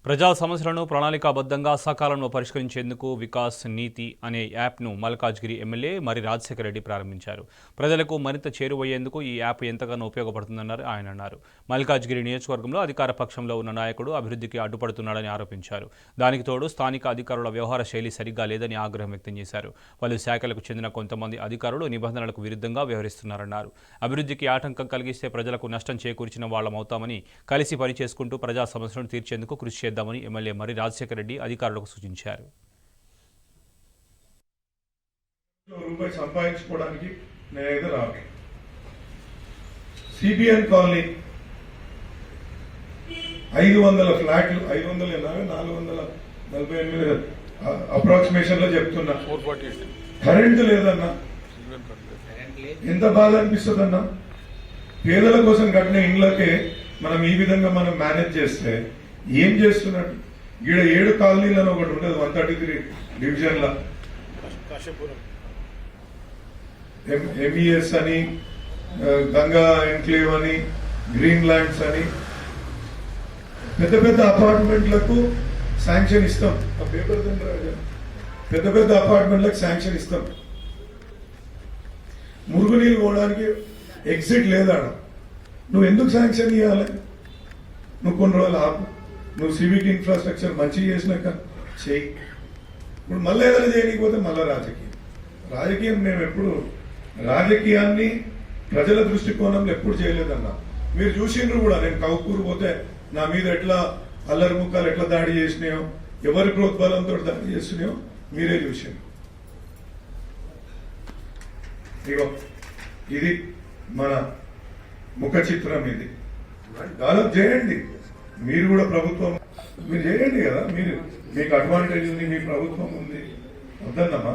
ప్రజా సమస్యలను ప్రణాళికాబద్ధంగా సకాలంలో పరిష్కరించేందుకు వికాస్ నీతి అనే యాప్ను మల్కాజ్గిరి ఎమ్మెల్యే మరి రాజశేఖర రెడ్డి ప్రారంభించారు. ప్రజలకు మరింత చేరువయ్యేందుకు ఈ యాప్ ఎంతగానో ఉపయోగపడుతుందన్నారు ఆయన అన్నారు. మల్కాజ్గిరి నియోజకవర్గంలో అధికార పక్షంలో ఉన్న నాయకుడు అభివృద్ధికి అడ్డుపడుతున్నాడని ఆరోపించారు. దానికి తోడు స్థానిక అధికారుల వ్యవహార శైలి సరిగ్గా లేదని ఆగ్రహం వ్యక్తం చేశారు. పలు శాఖలకు చెందిన కొంతమంది అధికారులు నిబంధనలకు విరుద్ధంగా వ్యవహరిస్తున్నారన్నారు. అభివృద్ధికి ఆటంకం కలిగిస్తే ప్రజలకు నష్టం చేకూర్చిన వాళ్ళమవుతామని కలిసి పనిచేసుకుంటూ ప్రజా సమస్యలను తీర్చేందుకు కృషి చేద్దామని ఎమ్మెల్యే మరి రాజశేఖర రెడ్డి అధికారులకు సూచించారు. రూపాయి సంపాదించుకోవడానికి నేనైతే రాను. సిబిఎన్ కాలనీ 500 ఫ్లాట్లు 448 అప్రాక్సిమేషన్ లో చెప్తున్నా. కరెంటు లేదన్నా, ఎంత బాధ అనిపిస్తుంది అన్నా. పేదల కోసం కట్టిన ఇండ్లకే మనం ఈ విధంగా మనం మేనేజ్ చేస్తే ఏం చేస్తున్నట్టు. ఈడ 7 కాలనీలను ఒకటి ఉంటుంది 133 డివిజన్ల, ఎంఈఎస్ అని, గంగా ఎన్క్లేవ్ అని, గ్రీన్ ల్యాండ్స్ అని పెద్ద పెద్ద అపార్ట్మెంట్లకు శాంక్షన్ ఇస్తాం. ఆ పేపర్ పెద్ద పెద్ద అపార్ట్మెంట్లకు శాంక్షన్ ఇస్తాం. మురుగునీళ్ళు పోవడానికి ఎగ్జిట్ లేదాడ. నువ్వు ఎందుకు శాంక్షన్ ఇవ్వాలి? నువ్వు కొన్ని రోజులు ఆపు. నువ్వు సివిక్ ఇన్ఫ్రాస్ట్రక్చర్ మంచిగా చేసినాక చెయ్యి. ఇప్పుడు మళ్ళీ ఏదైనా చేయకపోతే మళ్ళీ రాజకీయం మేము ఎప్పుడు రాజకీయాన్ని ప్రజల దృష్టికోణంలో ఎప్పుడు చేయలేదన్నా. మీరు చూసిండ్రు కూడా, నేను కౌకూరు పోతే నా మీద ఎట్లా అల్లరి ముక్కలు ఎట్లా దాడి చేసినాయో, ఎవరి ప్రోద్బలంతో దాడి చేస్తున్నాయో మీరే చూసిండ్రు. ఇగో ఇది మన ముఖ చిత్రం. ఇది డెవలప్ చేయండి. మీరు కూడా ప్రభుత్వం మీరు చేయండి కదా. మీకు అడ్వాంటేజ్ ఉంది, మీ ప్రభుత్వం ఉంది. వద్దన్నమ్మా.